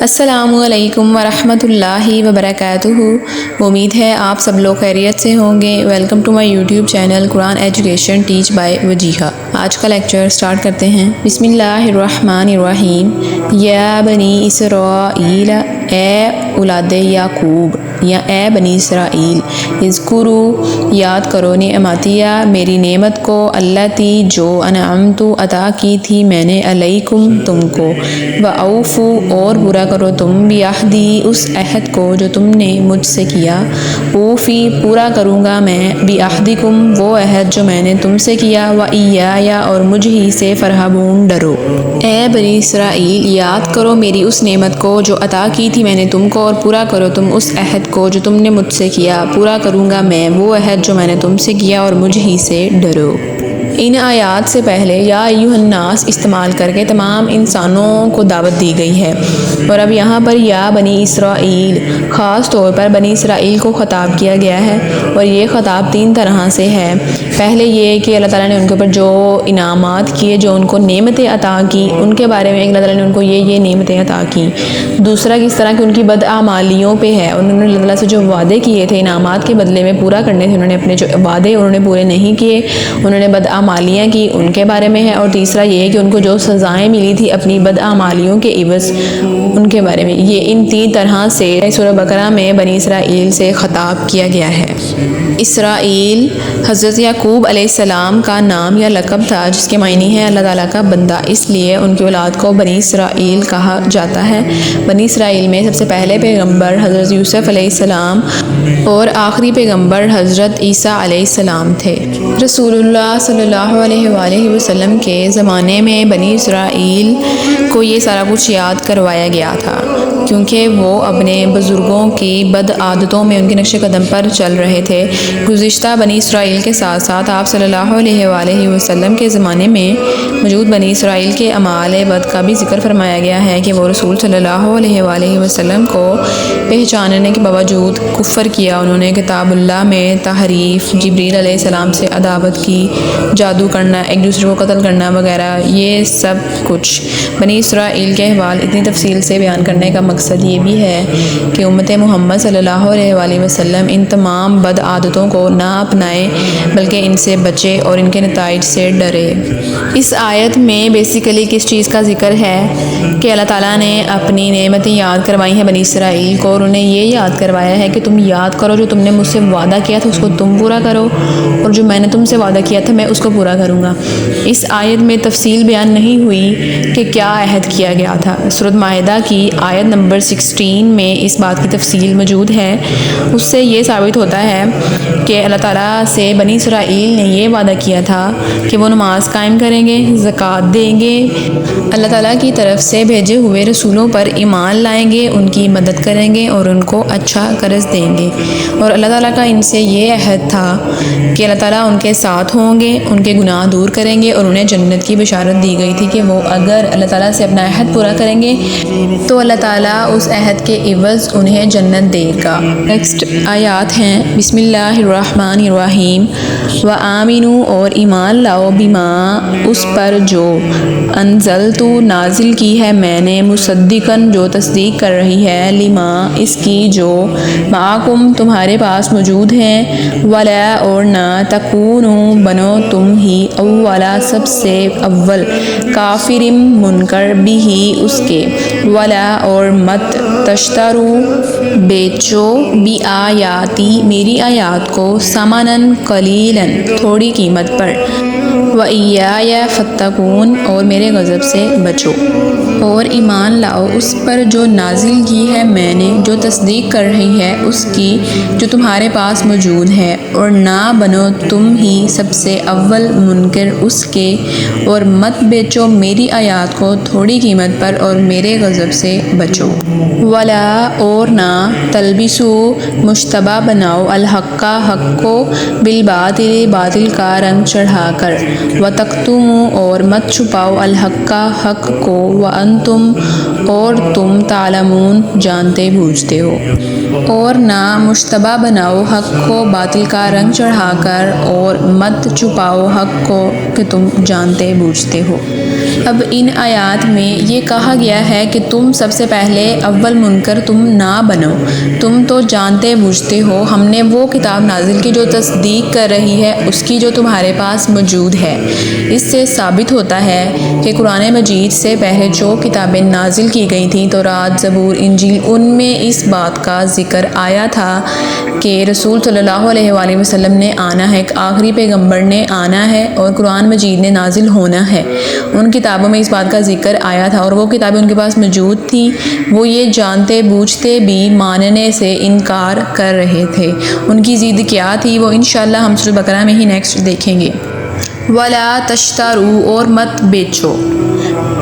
अस्सलामुअलैकुम वरहमतुल्लाहि वबरकातुहू। उम्मीद है आप सब लोग खैरियत से होंगे। Welcome to my YouTube channel कुरान एजुकेशन टीच बाय वजीहा। आज का लेक्चर स्टार्ट करते हैं। बिस्मिल्लाहिर्रहमानिर्रहीम। या बनी इसराईल, ए औलाद याकूब या ए बनी इसराईल, इज़कुरू याद करो निअमतिया मेरी नेमत को, अल्लती जो अनअमतु अता की थी मैंने, अलैकुम तुमको, व औफू और पूरा करो तुम, बिअहदी उस अहद को जो तुमने मुझसे किया, ऊफ़ी पूरा करूँगा मैं, बिअहदिकुम वो अहद जो मैंने तुमसे किया, व इय्याया और मुझ ही से फरहबून डरो। ए बनी इसराईल याद करो मेरी उस नेमत को जो अता की थी मैंने तुमको, और पूरा करो तुम उस अहद को जो तुमने मुझसे किया, पूरा करूँगा मैं वो अहद जो मैंने तुमसे किया, और मुझ ही से डरो। इन आयात से पहले या अय्युहन्नास इस्तेमाल करके तमाम इंसानों को दावत दी गई है, और अब यहाँ पर या बनी इसराईल ख़ास तौर पर बनी इसराईल को ख़ताब किया गया है। और ये ख़ताब तीन तरह से है। पहले ये कि अल्लाह ताला ने उनके ऊपर जो इनामात किए, जो उनको नेमतें अता की, उनके बारे में अल्लाह ताला ने उनको ये नेमतें अता की। दूसरा किस तरह की उनकी बदआमालियों पे है, उन्होंने अल्लाह ताला से जो वादे किए थे इनामात के बदले में पूरा करने थे, उन्होंने अपने जो वादे उन्होंने पूरे नहीं किए, उन्होंने बदआमालियाँ की, उनके बारे में है। और तीसरा ये है कि उनको जो सज़ाएँ मिली थी अपनी बदआमालियों के इवज़, उनके बारे में। ये इन तीन तरह से सूरह बकरा में बनी इसराईल से ख़ताब किया गया है। इसराईल हज़रत याकूब अलैहिस्सलाम का नाम या लक़ब था, जिसके मायने हैं अल्लाह ताला का बंदा, इसलिए उनकी औलाद को बनी इसराईल कहा जाता है। बनी इसराईल में सबसे पहले पैगंबर हज़रत यूसुफ अलैहिस्सलाम और आखिरी पैगंबर हज़रत ईसा अलैहिस्सलाम थे। रसूलुल्लाह सल्लल्लाहु अलैहि वसल्लम के ज़माने में बनी इसराईल को ये सारा कुछ याद करवाया गया था, क्योंकि वो अपने बुज़ुर्गों की बद आदतों में उनके नक्श कदम पर चल रहे थे। गुज़िश्ता बनी इसराईल के साथ साथ आप सल्लल्लाहु अलैहि वसल्लम के ज़माने में मौजूद बनी इसराईल के अमाल बद का भी ज़िक्र फरमाया गया है कि वो रसूल सल्लल्लाहु अलैहि वसल्लम को पहचानने के बावजूद कुफ़र किया। उन्होंने किताबुल्लाह में तहरीफ़, जिब्रील अलैहिस्सलाम से अदावत की, जादू करना, एक दूसरे को कत्ल करना वगैरह, ये सब कुछ बनी इसराईल के अहवाल इतनी तफसील से बयान करने का मकसद ये भी है कि उम्मत मोहम्मद सल्लल्लाहु अलैहि वसल्लम इन तमाम बद आदतों को ना अपनाए, बल्कि इनसे बचे और इनके नताइज से डरे। इस आयत में बेसिकली किस चीज़ का ज़िक्र है कि अल्लाह ताला ने अपनी नेमतें याद करवाई हैं बनी इसराईल को, और उन्हें ये याद करवाया है कि तुम याद करो जो तुमने मुझसे वादा किया था उसको तुम पूरा करो, और जो मैंने तुमसे वादा किया था मैं उसको पूरा करूँगा। इस आयत में तफसील बयान नहीं हुई कि क्या अहद किया गया था। सूरह माइदा की आयत नंबर 16 में इस बात की तफसील मौजूद है। उससे ये साबित होता है कि अल्लाह ताला से बनी इसराईल ने ये वादा किया था कि वो नमाज कायम करेंगे, ज़कात देंगे, अल्लाह ताला की तरफ से भेजे हुए रसूलों पर ईमान लाएंगे, उनकी मदद करेंगे और उनको अच्छा कर्ज देंगे। और अल्लाह ताला का इनसे ये अहद था कि अल्लाह ताला उनके साथ होंगे, उनके गुनाह दूर करेंगे, और उन्हें जन्नत की बशारत दी गई थी कि वो अगर अल्लाह ताला से अपना अहद पूरा करेंगे तो अल्लाह ताला उस अहद के इवज़ उन्हें जन्नत देगा। नेक्स्ट आयात हैं। बिस्मिल्लाहिर्रहमानिर्रहीम। व आमिनू और ईमान लाओ, बिमा उस पर जो, अनज़लतु नाजिल की है मैंने, मुसद्दिकन जो तस्दीक कर रही है, लिमा इसकी जो, माकुम तुम्हारे पास मौजूद हैं, वला और ना, तकूनु बनो तुम ही, अव्वला सबसे अव्वल, काफिरिम मुनकर बिही उसके, वला और मत, तश्तरू बेचो, बी आयाती मेरी आयात को, समानन कलीलन थोड़ी कीमत पर, व इय्याया फत्तकून और मेरे गज़ब से बचो। और ईमान लाओ उस पर जो नाजिल की है मैंने, जो तस्दीक कर रही है उसकी जो तुम्हारे पास मौजूद है, और ना बनो तुम ही सबसे अव्वल मुनकर उसके, और मत बेचो मेरी आयात को थोड़ी कीमत पर, और मेरे गज़ब से बचो। वला और ना, तलबिसु मुश्तबा बनाओ, अल हक्का हक को, बिल बातिल बातिल का रंग चढ़ाकर, व तक्तुमु और मत छुपाओ, अल हक्का हक को, व अंतुम और तुम, तालमून जानते बूझते हो। और ना मुश्तबा बनाओ हक को बातिल का रंग चढ़ाकर, और मत छुपाओ हक को कि तुम जानते बूझते हो। اب ان آیات میں یہ کہا گیا ہے کہ تم سب سے پہلے اول منکر تم نہ بنو، تم تو جانتے بوجھتے ہو ہم نے وہ کتاب نازل کی جو تصدیق کر رہی ہے اس کی جو تمہارے پاس موجود ہے۔ اس سے ثابت ہوتا ہے کہ قرآن مجید سے پہلے جو کتابیں نازل کی گئی تھیں تورات، زبور، انجیل، ان میں اس بات کا ذکر آیا تھا کہ رسول صلی اللہ علیہ وآلہ وسلم نے آنا ہے، ایک آخری پیغمبر نے آنا ہے اور قرآن مجید نے نازل ہونا ہے۔ ان کتابوں میں اس بات کا ذکر آیا تھا اور وہ کتابیں ان کے پاس موجود تھیں، وہ یہ جانتے بوجھتے بھی ماننے سے انکار کر رہے تھے۔ ان کی ضد کیا تھی وہ انشاءاللہ ہم سورۃ بقرہ میں ہی نیکسٹ دیکھیں گے۔ وَلَا تَشْتَرُوا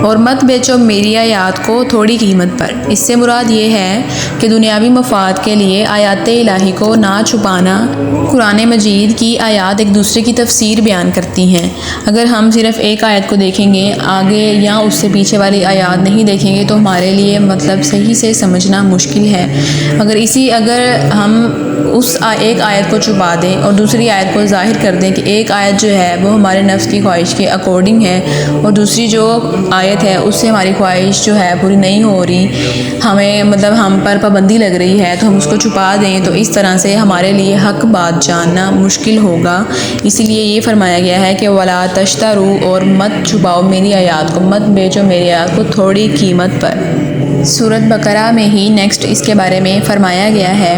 اور مت بیچو میری آیات کو تھوڑی قیمت پر۔ اس سے مراد یہ ہے کہ دنیاوی مفاد کے لیے آیات الہی کو نہ چھپانا۔ قرآن مجید کی آیات ایک دوسرے کی تفسیر بیان کرتی ہیں۔ اگر ہم صرف ایک آیت کو دیکھیں گے آگے یا اس سے پیچھے والی آیات نہیں دیکھیں گے تو ہمارے لیے مطلب صحیح سے سمجھنا مشکل ہے۔ اگر ہم اس ایک آیت کو چھپا دیں اور دوسری آیت کو ظاہر کر دیں کہ ایک آیت جو ہے وہ ہمارے نفس کی خواہش کے اکارڈنگ ہے اور دوسری جو آیت ہے اس سے ہماری خواہش جو ہے پوری نہیں ہو رہی، ہم پر پابندی لگ رہی ہے، تو ہم اس کو چھپا دیں تو اس طرح سے ہمارے لیے حق بات جاننا مشکل ہوگا۔ اسی لیے یہ فرمایا گیا ہے کہ وَلَا تَشْتَرُوا اور مت چھپاؤ میری آیات کو، مت بیچو میری آیات کو تھوڑی قیمت پر۔ سورۃ بقرہ میں ہی نیکسٹ اس کے بارے میں فرمایا گیا ہے،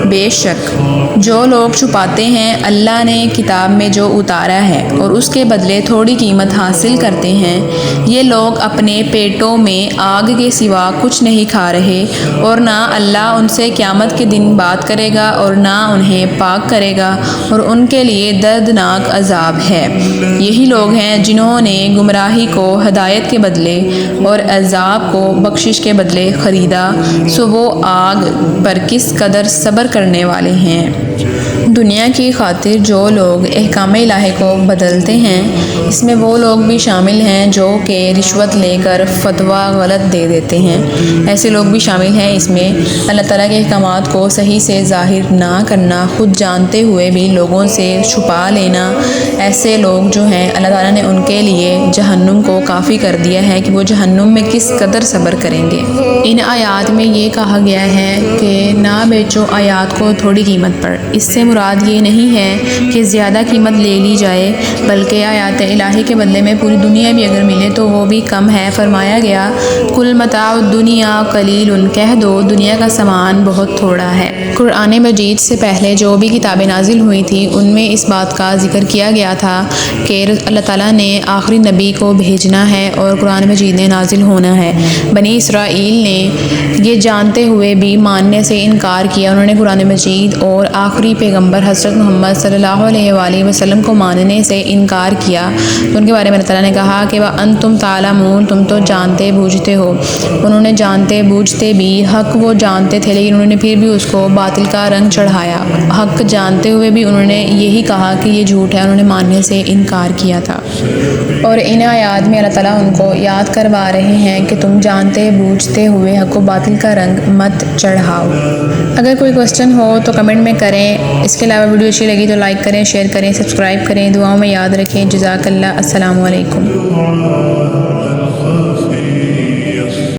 بے شک جو لوگ چھپاتے ہیں اللہ نے کتاب میں جو اتارا ہے اور اس کے بدلے تھوڑی قیمت حاصل کرتے ہیں، یہ لوگ اپنے پیٹوں میں آگ کے سوا کچھ نہیں کھا رہے اور نہ اللہ ان سے قیامت کے دن بات کرے گا اور نہ انہیں پاک کرے گا اور ان کے لیے دردناک عذاب ہے۔ یہی لوگ ہیں جنہوں نے گمراہی کو ہدایت کے بدلے اور عذاب کو بخشش کے بدلے خریدا، سو وہ آگ پر کس قدر صبر کرنے والے ہیں۔ دنیا کی خاطر جو لوگ احکام الہی کو بدلتے ہیں، اس میں وہ لوگ بھی شامل ہیں جو کہ رشوت لے کر فتویٰ غلط دے دیتے ہیں، ایسے لوگ بھی شامل ہیں اس میں۔ اللہ تعالیٰ کے احکامات کو صحیح سے ظاہر نہ کرنا، خود جانتے ہوئے بھی لوگوں سے چھپا لینا، ایسے لوگ جو ہیں اللہ تعالیٰ نے ان کے لیے جہنم کو کافی کر دیا ہے کہ وہ جہنم میں کس قدر صبر کریں گے۔ ان آیات میں یہ کہا گیا ہے کہ نہ بیچو آیات کو تھوڑی قیمت پر۔ اس سے مراد یہ نہیں ہے کہ زیادہ قیمت لے لی جائے، بلکہ آیات الہی کے بدلے میں پوری دنیا بھی اگر ملے تو وہ بھی کم ہے۔ فرمایا گیا کل متاع الدنیا قلیل، کہہ دو دنیا کا سامان بہت تھوڑا ہے۔ قرآن مجید سے پہلے جو بھی کتابیں نازل ہوئی تھیں ان میں اس بات کا ذکر کیا گیا تھا کہ اللہ تعالیٰ نے آخری نبی کو بھیجنا ہے اور قرآن مجید نے نازل ہونا ہے۔ بنی اسرائیل نے یہ جانتے ہوئے بھی ماننے سے انکار کیا، انہوں نے قرآن مجید اور آخری پیغمبر حضرت محمد صلی اللہ علیہ وآلہ وسلم کو ماننے سے انکار کیا، تو ان کے بارے میں اللہ تعالیٰ نے کہا کہ وَأَنْتُمْ تَعْلَمُونَ، تم تو جانتے بوجھتے ہو۔ انہوں نے جانتے بوجھتے بھی، حق وہ جانتے تھے لیکن انہوں نے پھر بھی اس کو باطل کا رنگ چڑھایا، حق جانتے ہوئے بھی انہوں نے یہی کہا کہ یہ جھوٹ ہے، انہوں نے ماننے سے انکار کیا تھا۔ اور ان آیات میں اللہ تعالیٰ ان کو یاد کروا رہے ہیں کہ تم جانتے بوجھتے ہوئے حق و باطل کا رنگ مت چڑھاؤ۔ اگر کوئی کوسچن ہو تو کمنٹ میں کریں، اس کے علاوہ ویڈیو اچھی لگی تو لائک کریں، شیئر کریں، سبسکرائب کریں، دعاؤں میں یاد رکھیں۔ جزاک اللہ، السلام علیکم۔